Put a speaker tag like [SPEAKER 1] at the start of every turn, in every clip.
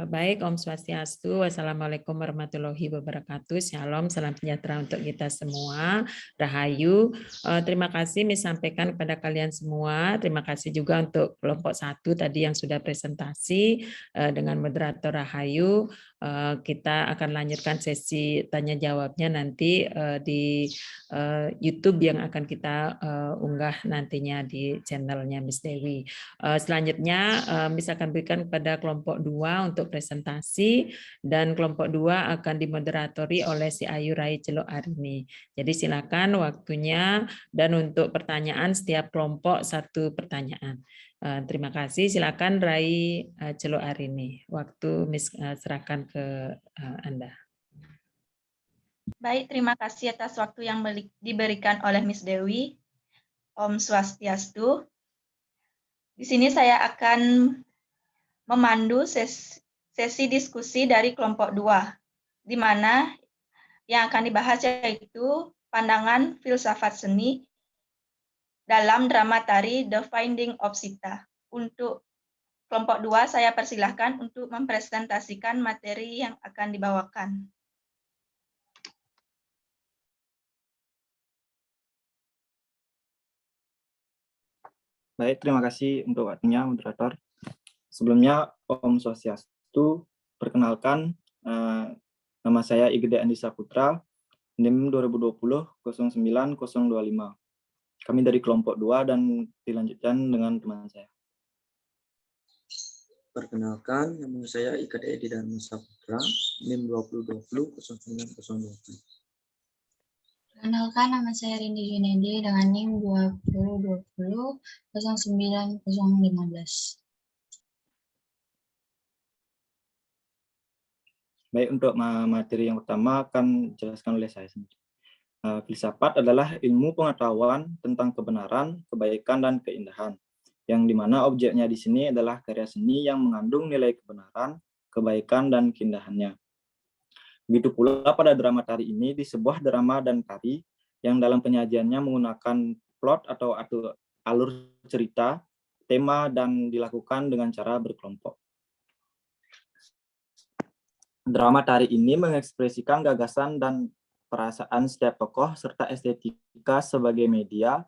[SPEAKER 1] Baik, Om Swastiastu. Wassalamualaikum warahmatullahi wabarakatuh. Shalom, salam sejahtera untuk kita semua. Rahayu. Terima kasih sampaikan kepada kalian semua. Terima kasih juga untuk kelompok 1 tadi yang sudah presentasi dengan moderator Rahayu. Kita akan lanjutkan sesi tanya jawabnya nanti di YouTube yang akan kita unggah nantinya di channelnya Miss Dewi. Selanjutnya Miss akan berikan kepada kelompok 2 untuk presentasi, dan kelompok 2 akan dimoderatori oleh si Ayu Rai Celok Arini. Jadi silakan waktunya, dan untuk pertanyaan setiap kelompok 1 pertanyaan. Terima kasih. Silakan Rai Celok Arini. Waktu Miss serahkan ke Anda.
[SPEAKER 2] Baik, terima kasih atas waktu yang diberikan oleh Miss Dewi. Om Swastiastu. Di sini saya akan memandu sesi diskusi dari kelompok 2, di mana yang akan dibahas yaitu pandangan filsafat seni dalam drama tari The Finding of Sita. Untuk kelompok 2, saya persilahkan untuk mempresentasikan materi yang akan dibawakan.
[SPEAKER 3] Baik, terima kasih untuk waktunya, moderator. Sebelumnya, Om Swastiastu, perkenalkan, nama saya Igede Andi Saputra, NIM 2020-09025. Kami dari kelompok 2 dan dilanjutkan dengan teman saya.
[SPEAKER 4] Perkenalkan, nama saya Igede Edi Dharma Saputra, NIM 2020-09020.
[SPEAKER 5] Perkenalkan, nama saya Rindi Junaidi dengan NIM 2020-09015.
[SPEAKER 3] Baik, untuk materi yang pertama akan dijelaskan oleh saya sendiri. Filsafat adalah ilmu pengetahuan tentang kebenaran, kebaikan, dan keindahan, yang dimana objeknya di sini adalah karya seni yang mengandung nilai kebenaran, kebaikan, dan keindahannya. Begitu pula pada drama tari ini, di sebuah drama dan tari yang dalam penyajiannya menggunakan plot atau alur cerita, tema, dan dilakukan dengan cara berkelompok. Drama tari ini mengekspresikan gagasan dan perasaan setiap tokoh serta estetika sebagai media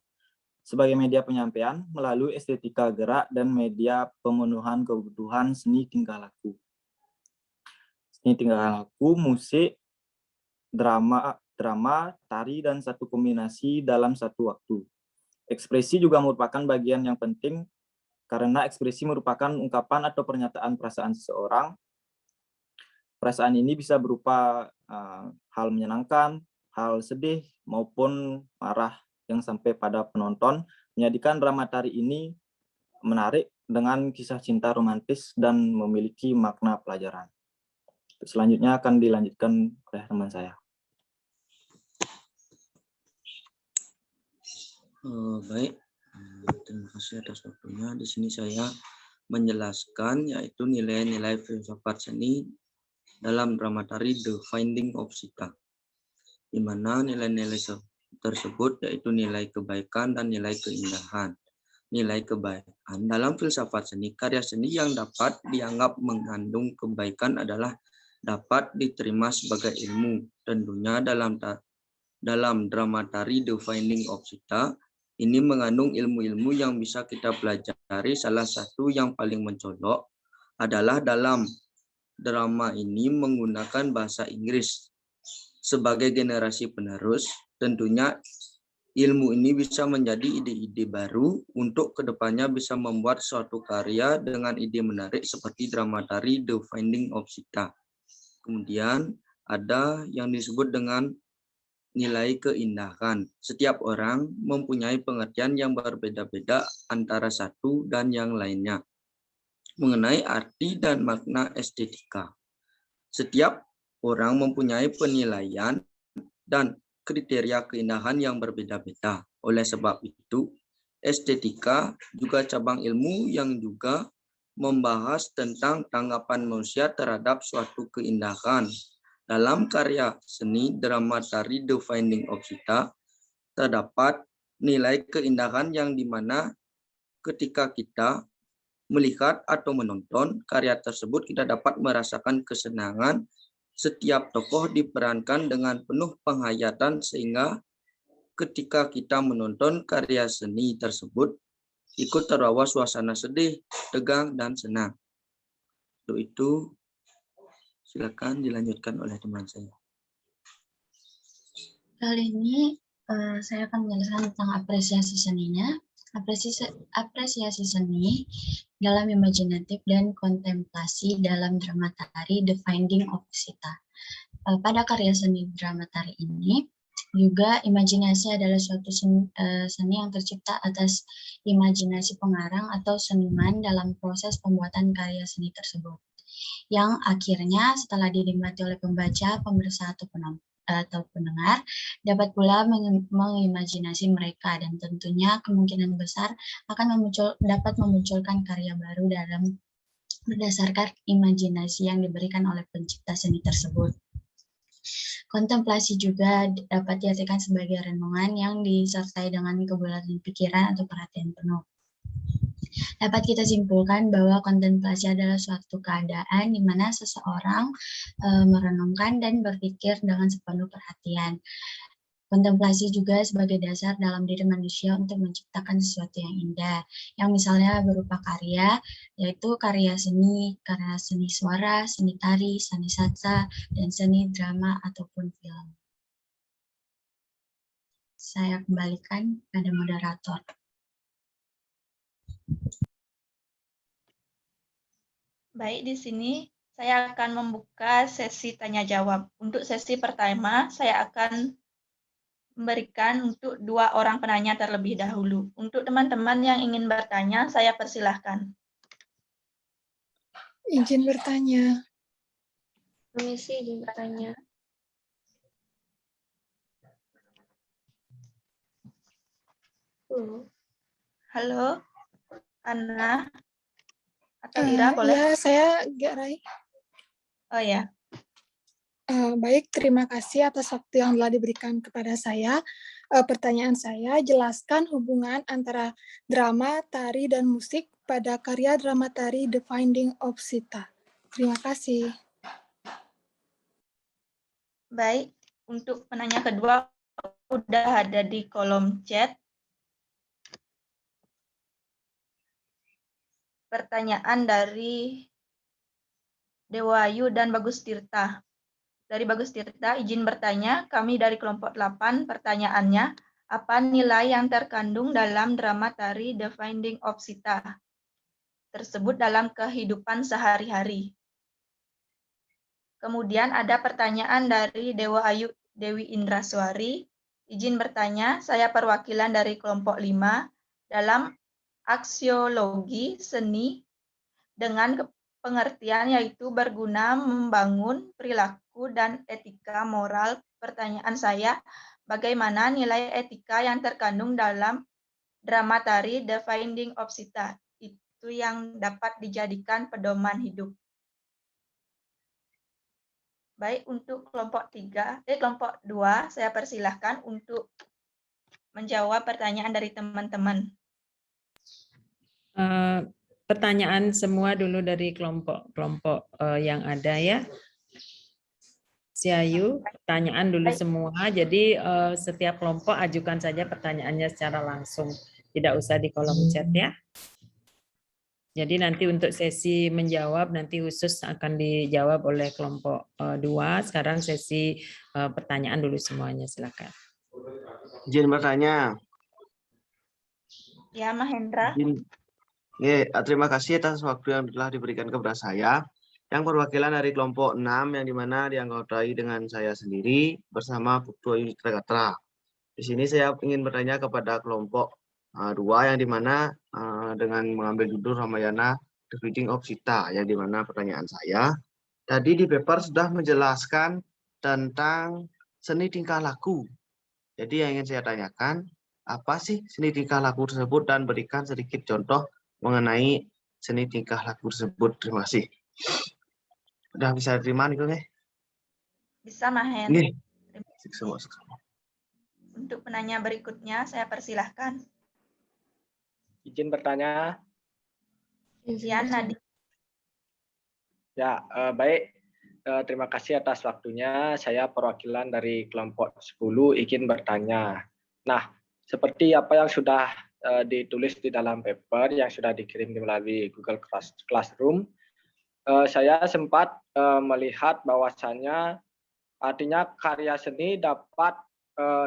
[SPEAKER 3] penyampaian melalui estetika gerak dan media pemenuhan kebutuhan seni tingkah laku. Seni tingkah laku, musik, drama, tari, dan satu kombinasi dalam satu waktu. Ekspresi juga merupakan bagian yang penting karena ekspresi merupakan ungkapan atau pernyataan perasaan seseorang. Perasaan ini bisa berupa hal menyenangkan, hal sedih, maupun marah yang sampai pada penonton, menjadikan drama tari ini menarik dengan kisah cinta romantis dan memiliki makna pelajaran. Selanjutnya akan dilanjutkan oleh teman saya.
[SPEAKER 4] Baik, terima kasih atas waktunya. Di sini saya menjelaskan yaitu nilai-nilai filsafat seni dalam drama tari The Finding of Sita, di mana nilai-nilai tersebut yaitu nilai kebaikan dan nilai keindahan. Nilai kebaikan dalam filsafat seni, karya seni yang dapat dianggap mengandung kebaikan adalah dapat diterima sebagai ilmu. Tentunya dalam drama tari The Finding of Sita ini mengandung ilmu-ilmu yang bisa kita pelajari. Salah satu yang paling mencolok adalah dalam drama ini menggunakan bahasa Inggris sebagai generasi penerus. Tentunya ilmu ini bisa menjadi ide-ide baru untuk kedepannya bisa membuat suatu karya dengan ide menarik seperti drama tari The Finding of Sita. Kemudian ada yang disebut dengan nilai keindahan. Setiap orang mempunyai pengertian yang berbeda-beda antara satu dan yang lainnya mengenai arti dan makna estetika. Setiap orang mempunyai penilaian dan kriteria keindahan yang berbeda-beda. Oleh sebab itu, estetika juga cabang ilmu yang juga membahas tentang tanggapan manusia terhadap suatu keindahan. Dalam karya seni drama tari The Finding of Sita, terdapat nilai keindahan yang dimana ketika kita melihat atau menonton karya tersebut, kita dapat merasakan kesenangan. Setiap tokoh diperankan dengan penuh penghayatan sehingga ketika kita menonton karya seni tersebut, ikut terbawa suasana sedih, tegang, dan senang. Untuk itu, silakan dilanjutkan oleh teman saya.
[SPEAKER 5] Kali ini saya akan menjelaskan tentang apresiasi seninya. Apresiasi seni dalam imajinatif dan kontemplasi dalam drama tari The Finding of Sita. Pada karya seni drama tari ini, juga imajinasi adalah suatu seni yang tercipta atas imajinasi pengarang atau seniman dalam proses pembuatan karya seni tersebut, yang akhirnya setelah dinikmati oleh pembaca, pemirsa, atau pendengar, dapat pula mengimajinasi mereka, dan tentunya kemungkinan besar akan dapat memunculkan karya baru berdasarkan imajinasi yang diberikan oleh pencipta seni tersebut. Kontemplasi juga dapat diartikan sebagai renungan yang disertai dengan kebulatan pikiran atau perhatian penuh. Dapat kita simpulkan bahwa kontemplasi adalah suatu keadaan di mana seseorang merenungkan dan berpikir dengan sepenuh perhatian. Kontemplasi juga sebagai dasar dalam diri manusia untuk menciptakan sesuatu yang indah, yang misalnya berupa karya, yaitu karya seni suara, seni tari, seni satsa, dan seni drama ataupun film. Saya kembalikan pada moderator.
[SPEAKER 2] Baik, di sini saya akan membuka sesi tanya jawab. Untuk sesi pertama, saya akan memberikan untuk 2 orang penanya terlebih dahulu. Untuk teman-teman yang ingin bertanya, saya persilahkan.
[SPEAKER 6] Izin bertanya.
[SPEAKER 7] Permisi, izin bertanya.
[SPEAKER 2] Halo, Anna atau Ira, boleh?
[SPEAKER 6] Ya, saya Garai.
[SPEAKER 2] Oh ya.
[SPEAKER 6] Baik, terima kasih atas waktu yang telah diberikan kepada saya. Pertanyaan saya, jelaskan hubungan antara drama, tari, dan musik pada karya drama tari The Finding of Sita. Terima kasih.
[SPEAKER 2] Baik, untuk penanya kedua udah ada di kolom chat. Pertanyaan dari Dewayu dan Bagus Tirta. Dari Bagus Tirta, izin bertanya, kami dari kelompok 8, pertanyaannya, apa nilai yang terkandung dalam drama tari The Finding of Sita tersebut dalam kehidupan sehari-hari? Kemudian ada pertanyaan dari Dewi Indraswari, izin bertanya, saya perwakilan dari kelompok 5, dalam aksiologi seni dengan pengertian yaitu berguna membangun perilaku dan etika moral. Pertanyaan saya, bagaimana nilai etika yang terkandung dalam drama tari The Finding of Sita? Itu yang dapat dijadikan pedoman hidup. Baik, untuk kelompok 2, saya persilahkan untuk menjawab pertanyaan dari teman-teman.
[SPEAKER 1] Pertanyaan semua dulu dari kelompok yang ada ya. Siayu, pertanyaan dulu semua. Jadi setiap kelompok ajukan saja pertanyaannya secara langsung. Tidak usah di kolom chat ya. Jadi nanti untuk sesi menjawab nanti khusus akan dijawab oleh kelompok 2. Sekarang sesi pertanyaan dulu semuanya, silakan.
[SPEAKER 8] Izin bertanya.
[SPEAKER 2] Ya, Mahendra.
[SPEAKER 8] Terima kasih atas waktu yang telah diberikan kepada saya. Yang perwakilan dari kelompok 6 yang dimana dianggotai dengan saya sendiri bersama Ketua Yudhistira Gatra. Di sini saya ingin bertanya kepada kelompok 2 yang dimana dengan mengambil judul Ramayana The Finding of Sita, yang dimana pertanyaan saya tadi di paper sudah menjelaskan tentang seni tingkah laku. Jadi yang ingin saya tanyakan, apa sih seni tingkah laku tersebut dan berikan sedikit contoh mengenai seni tingkah laku tersebut. Terima kasih. Udah bisa terima nih, Kang?
[SPEAKER 2] Bisa, Mahen.
[SPEAKER 8] Nih.
[SPEAKER 2] Untuk penanya berikutnya, saya persilahkan.
[SPEAKER 3] Izin bertanya.
[SPEAKER 5] Izin
[SPEAKER 2] Ya,
[SPEAKER 5] bertanya.
[SPEAKER 2] Nadi.
[SPEAKER 9] Ya, baik. Terima kasih atas waktunya. Saya perwakilan dari kelompok 10 ingin bertanya. Nah, seperti apa yang sudah ditulis di dalam paper yang sudah dikirim melalui Google Classroom, saya sempat melihat bahwasannya artinya karya seni dapat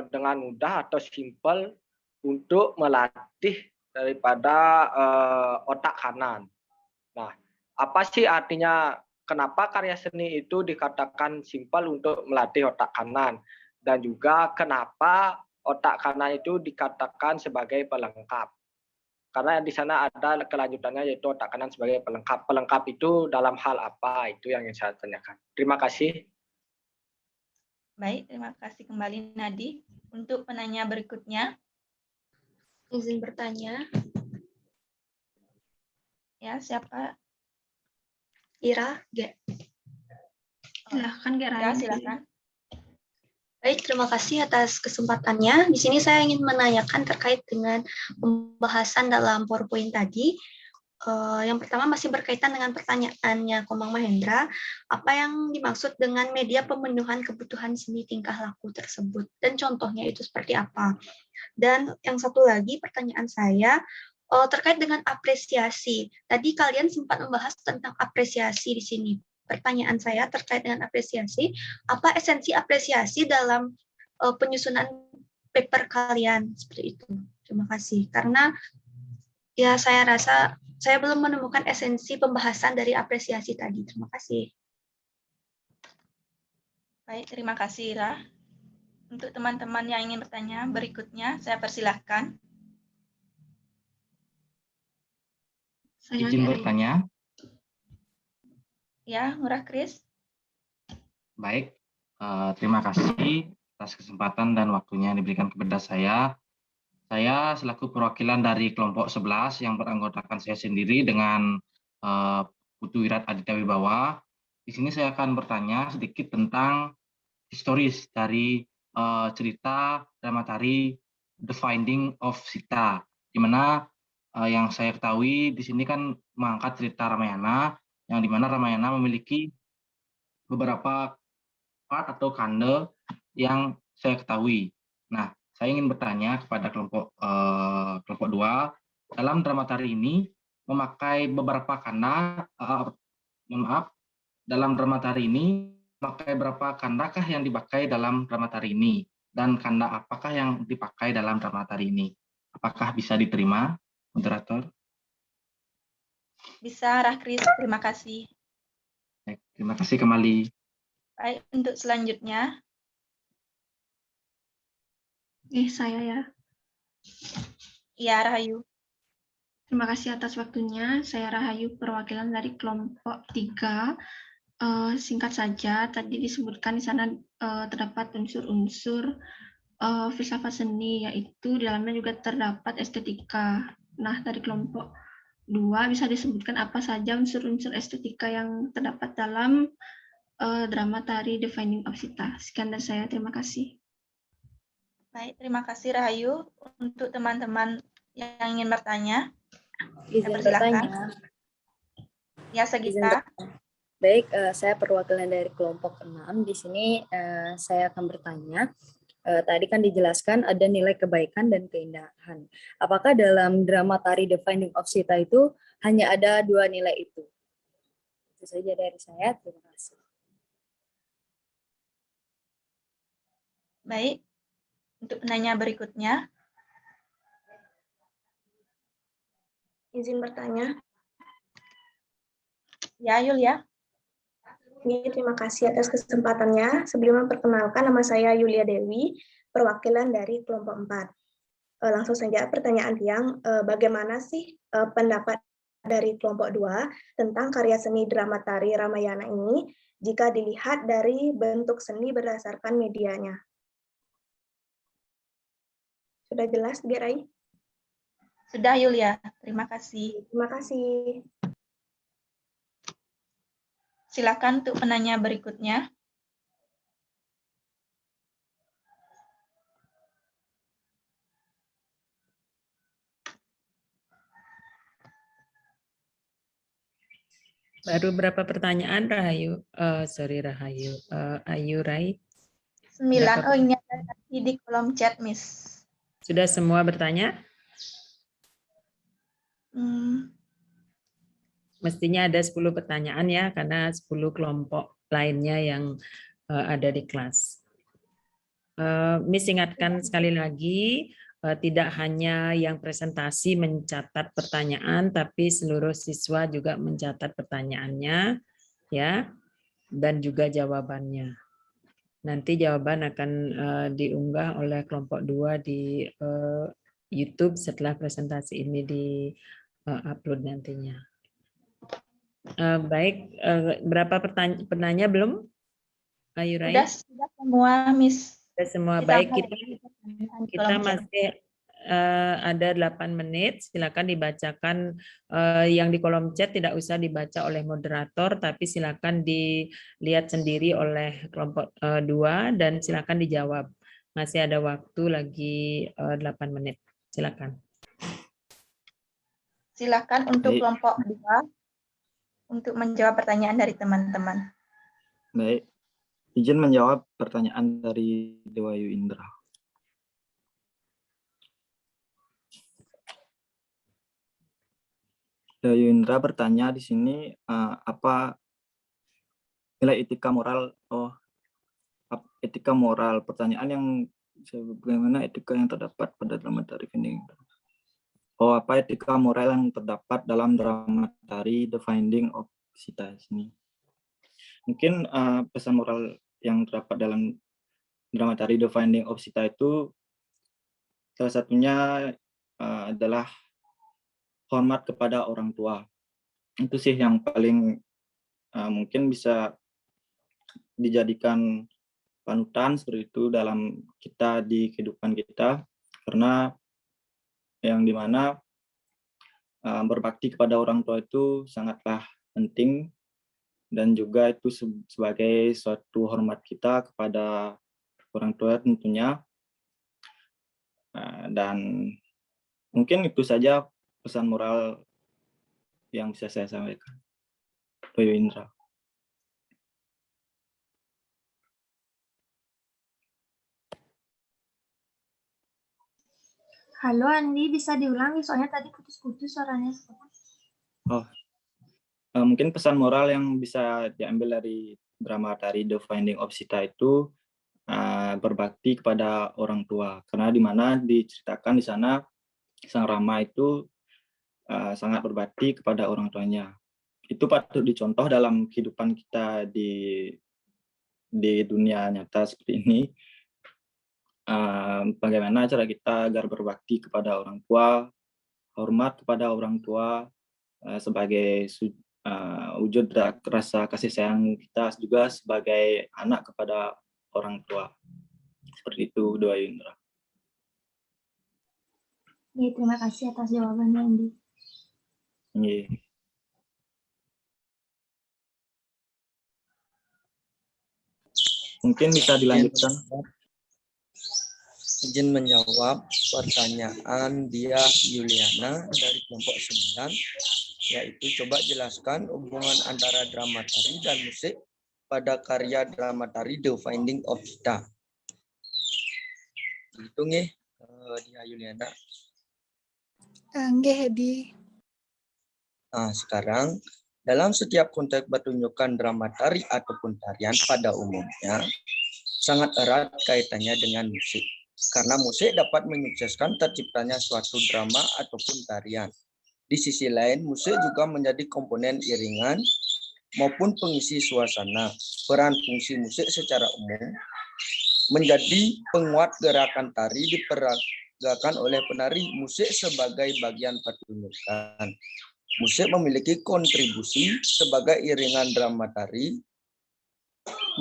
[SPEAKER 9] dengan mudah atau simpel untuk melatih daripada otak kanan. Nah, apa sih artinya kenapa karya seni itu dikatakan simpel untuk melatih otak kanan? Dan juga kenapa otak kanan itu dikatakan sebagai pelengkap? Karena di sana ada kelanjutannya yaitu otak kanan sebagai pelengkap. Pelengkap itu dalam hal apa? Itu yang ingin saya tanyakan. Terima kasih.
[SPEAKER 2] Baik, terima kasih kembali Nadi. Untuk penanya berikutnya,
[SPEAKER 7] Izin bertanya.
[SPEAKER 2] ya siapa?
[SPEAKER 7] Ira, silahkan
[SPEAKER 2] Ya, silakan.
[SPEAKER 7] Baik, terima kasih atas kesempatannya. Di sini saya ingin menanyakan terkait dengan pembahasan dalam PowerPoint tadi. Yang pertama masih berkaitan dengan pertanyaannya Komang Mahendra, apa yang dimaksud dengan media pemenuhan kebutuhan seni tingkah laku tersebut, dan contohnya itu seperti apa. Dan yang satu lagi pertanyaan saya, terkait dengan apresiasi. Tadi kalian sempat membahas tentang apresiasi di sini. Pertanyaan saya terkait dengan apresiasi, apa esensi apresiasi dalam penyusunan paper kalian seperti itu? Terima kasih. Karena ya saya rasa saya belum menemukan esensi pembahasan dari apresiasi tadi. Terima kasih.
[SPEAKER 2] Baik, terima kasih Ira. Untuk teman-teman yang ingin bertanya berikutnya, saya persilahkan.
[SPEAKER 10] Izin bertanya.
[SPEAKER 2] Ya, Murah Kris.
[SPEAKER 10] Baik, terima kasih atas kesempatan dan waktunya yang diberikan kepada saya. Saya selaku perwakilan dari kelompok 11 yang beranggotakan saya sendiri dengan Putu Wirat Aditya Wibawa. Di sini saya akan bertanya sedikit tentang historis dari cerita drama tari The Finding of Sita, di mana yang saya ketahui di sini kan mengangkat cerita Ramayana, yang di mana Ramayana memiliki beberapa part atau kande yang saya ketahui. Nah, saya ingin bertanya kepada kelompok 2, dalam drama tari ini memakai beberapa kanda, dalam drama tari ini memakai berapa kandakah yang dipakai dalam drama tari ini, dan kanda apakah yang dipakai dalam drama tari ini? Apakah bisa diterima, moderator?
[SPEAKER 2] Bisa, Rahkris. Terima kasih.
[SPEAKER 10] Baik, terima kasih kembali.
[SPEAKER 2] Baik, untuk selanjutnya.
[SPEAKER 7] Saya ya.
[SPEAKER 2] Ya, Rahayu.
[SPEAKER 7] Terima kasih atas waktunya. Saya Rahayu, perwakilan dari kelompok 3. Singkat saja, tadi disebutkan di sana terdapat unsur-unsur filsafat seni, yaitu di dalamnya juga terdapat estetika. Nah, dari kelompok 2 bisa disebutkan apa saja unsur-unsur estetika yang terdapat dalam drama tari The Finding of Sita. Sekian dari saya, terima kasih.
[SPEAKER 2] Baik, terima kasih Rahayu. Untuk teman-teman yang ingin bertanya,
[SPEAKER 11] Izin bertanya.
[SPEAKER 2] Ya, Sagita.
[SPEAKER 11] Baik, saya perwakilan dari kelompok 6. Di sini saya akan bertanya. Tadi kan dijelaskan ada nilai kebaikan dan keindahan. Apakah dalam drama tari The Finding of Sita itu hanya ada 2 nilai itu? Itu saja dari saya. Terima kasih.
[SPEAKER 2] Baik, untuk penanya berikutnya.
[SPEAKER 7] Izin bertanya.
[SPEAKER 2] Ya, Yulia.
[SPEAKER 7] Terima kasih atas kesempatannya. Sebelum memperkenalkan, nama saya Yulia Dewi, perwakilan dari kelompok 4. Langsung saja pertanyaan yang bagaimana sih pendapat dari kelompok 2 tentang karya seni drama tari Ramayana ini jika dilihat dari bentuk seni berdasarkan medianya? Sudah jelas, Gerai?
[SPEAKER 2] Sudah, Yulia. Terima kasih.
[SPEAKER 7] Terima kasih.
[SPEAKER 2] Silakan untuk penanya berikutnya.
[SPEAKER 1] Baru berapa pertanyaan, Rahayu? Sorry, Rahayu. Ayu, Rai.
[SPEAKER 2] 9.
[SPEAKER 1] Berapa
[SPEAKER 2] Oh, ini ada tadi di kolom chat, Miss.
[SPEAKER 1] Sudah semua bertanya? Mestinya ada 10 pertanyaan ya, karena 10 kelompok lainnya yang ada di kelas. Miss ingatkan sekali lagi, tidak hanya yang presentasi mencatat pertanyaan, tapi seluruh siswa juga mencatat pertanyaannya, ya, dan juga jawabannya. Nanti jawaban akan diunggah oleh kelompok 2 di YouTube setelah presentasi ini di-upload nantinya. Baik, berapa penanya belum? Ayu Rai?
[SPEAKER 2] Sudah semua, Miss.
[SPEAKER 1] Sudah semua. Baik, kita masih ada 8 menit. Silakan dibacakan yang di kolom chat, tidak usah dibaca oleh moderator, tapi silakan dilihat sendiri oleh kelompok 2 dan silakan dijawab. Masih ada waktu lagi 8 menit. Silakan.
[SPEAKER 2] Silakan untuk kelompok 2 untuk menjawab pertanyaan dari teman-teman.
[SPEAKER 3] Baik, izin menjawab pertanyaan dari Dewayu Indra. Dewayu Indra bertanya di sini apa nilai etika moral? Etika moral. Pertanyaan yang bagaimana etika yang terdapat pada drama tari Finding? Apa etika moral yang terdapat dalam drama tari The Finding of Sita ini? Mungkin pesan moral yang terdapat dalam drama tari The Finding of Sita itu salah satunya adalah hormat kepada orang tua. Itu sih yang paling mungkin bisa dijadikan panutan seperti itu dalam kita di kehidupan kita, karena yang dimana berbakti kepada orang tua itu sangatlah penting dan juga itu sebagai suatu hormat kita kepada orang tua tentunya. Dan mungkin itu saja pesan moral yang bisa saya sampaikan. Dewayu Indra.
[SPEAKER 12] Halo Andi, bisa diulangi soalnya tadi putus-putus suaranya.
[SPEAKER 3] Mungkin pesan moral yang bisa diambil dari drama tari The Finding of Sita itu berbakti kepada orang tua, karena di mana diceritakan di sana Sang Rama itu sangat berbakti kepada orang tuanya. Itu patut dicontoh dalam kehidupan kita di dunia nyata seperti ini. Bagaimana cara kita agar berbakti kepada orang tua, hormat kepada orang tua sebagai wujud rasa kasih sayang kita juga sebagai anak kepada orang tua. Seperti itu, Dewayu Indra.
[SPEAKER 12] Ya, terima kasih atas jawabannya, Andi.
[SPEAKER 3] Yeah. Mungkin bisa dilanjutkan.
[SPEAKER 4] Izin menjawab pertanyaan Dia Yuliana dari kelompok 9, yaitu coba jelaskan hubungan antara drama tari dan musik pada karya drama tari The Finding of Sita. Hitung ya, Dia Yuliana.
[SPEAKER 6] Nggih, Hedi.
[SPEAKER 4] Nah, sekarang dalam setiap konteks pertunjukan drama tari ataupun tarian pada umumnya sangat erat kaitannya dengan musik. Karena musik dapat menyukseskan terciptanya suatu drama ataupun tarian. Di sisi lain, musik juga menjadi komponen iringan maupun pengisi suasana. Peran fungsi musik secara umum menjadi penguat gerakan tari diperagakan oleh penari. Musik sebagai bagian pertunjukan. Musik memiliki kontribusi sebagai iringan drama tari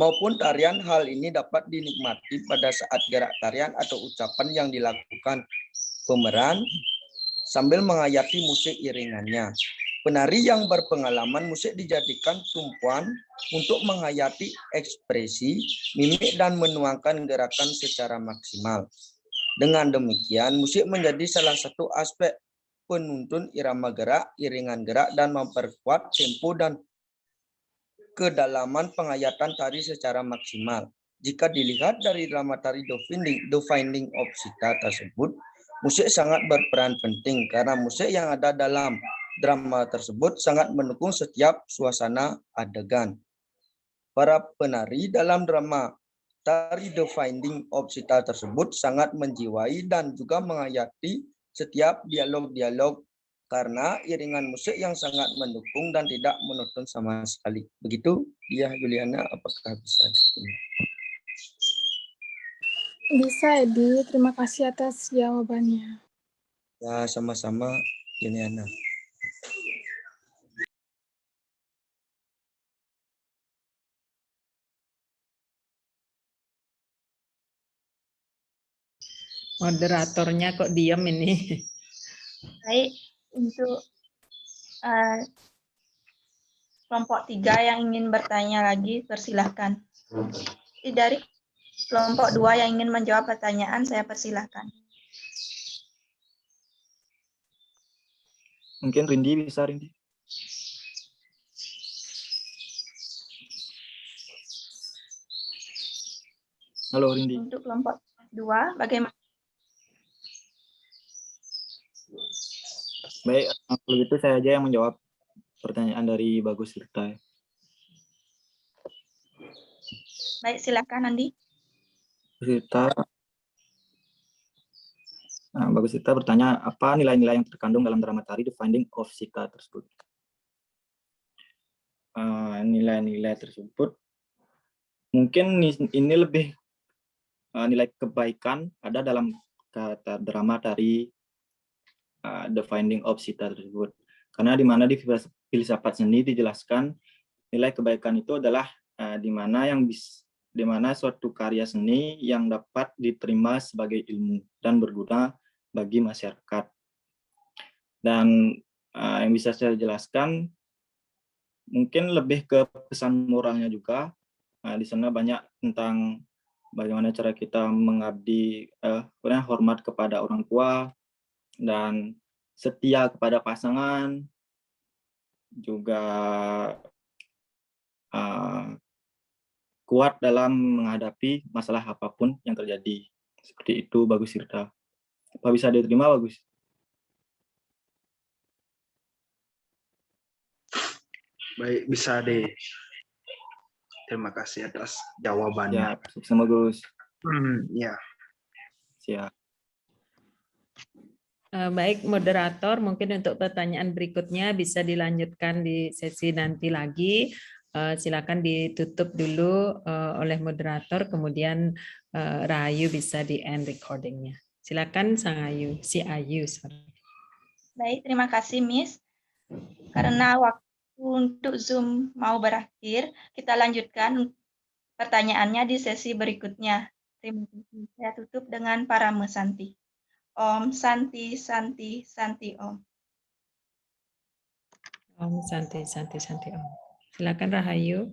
[SPEAKER 4] maupun tarian. Hal ini dapat dinikmati pada saat gerak tarian atau ucapan yang dilakukan pemeran sambil menghayati musik iringannya. Penari yang berpengalaman musik dijadikan tumpuan untuk menghayati ekspresi, mimik, dan menuangkan gerakan secara maksimal. Dengan demikian, musik menjadi salah satu aspek penuntun irama gerak, iringan gerak, dan memperkuat tempo dan kedalaman penghayatan tari secara maksimal. Jika dilihat dari drama tari The Finding of Sita tersebut, musik sangat berperan penting karena musik yang ada dalam drama tersebut sangat mendukung setiap suasana adegan. Para penari dalam drama tari The Finding of Sita tersebut sangat menjiwai dan juga menghayati setiap dialog-dialog karena iringan musik yang sangat mendukung dan tidak monoton sama sekali. Begitu, ya Juliana, apakah bisa?
[SPEAKER 6] Bisa, Edi. Terima kasih atas jawabannya.
[SPEAKER 4] Ya, sama-sama, Juliana.
[SPEAKER 1] Moderatornya kok diam ini.
[SPEAKER 2] Baik, untuk kelompok 3 yang ingin bertanya lagi, persilahkan. Dari kelompok 2 yang ingin menjawab pertanyaan, saya persilahkan.
[SPEAKER 3] Mungkin Rindi bisa, Rindi. Halo, Rindi.
[SPEAKER 2] Untuk kelompok 2, bagaimana?
[SPEAKER 3] Baik, kalau gitu saya aja yang menjawab pertanyaan dari Bagus Tirta.
[SPEAKER 2] Baik, silakan Andi.
[SPEAKER 3] Bagus Tirta bertanya, apa nilai-nilai yang terkandung dalam drama tari The Finding of Sita tersebut? Nilai-nilai tersebut mungkin ini lebih nilai kebaikan ada dalam kata drama tari The Finding of Sita tersebut. Karena di mana di filsafat seni dijelaskan nilai kebaikan itu adalah di mana suatu karya seni yang dapat diterima sebagai ilmu dan berguna bagi masyarakat. Dan yang bisa saya jelaskan mungkin lebih ke pesan moralnya juga. Di sana banyak tentang bagaimana cara kita mengabdi, hormat kepada orang tua, dan setia kepada pasangan, juga kuat dalam menghadapi masalah apapun yang terjadi. Seperti itu, Bagus Tirta. Apa bisa diterima, Bagus?
[SPEAKER 13] Baik, bisa deh. Terima kasih atas jawabannya.
[SPEAKER 3] Ya, sukses Bagus.
[SPEAKER 13] Ya.
[SPEAKER 3] Siap.
[SPEAKER 1] Baik, moderator, mungkin untuk pertanyaan berikutnya bisa dilanjutkan di sesi nanti lagi. Silakan ditutup dulu oleh moderator, kemudian Rahayu bisa di end recordingnya. Silakan Sang Ayu, si Ayu. Sorry.
[SPEAKER 2] Baik, terima kasih Miss. Karena waktu untuk Zoom mau berakhir, kita lanjutkan pertanyaannya di sesi berikutnya. Terima kasih. Saya tutup dengan Parama Santi. Om Santi Santi Santi Om.
[SPEAKER 1] Om Santi Santi Santi Om. Silakan Rahayu.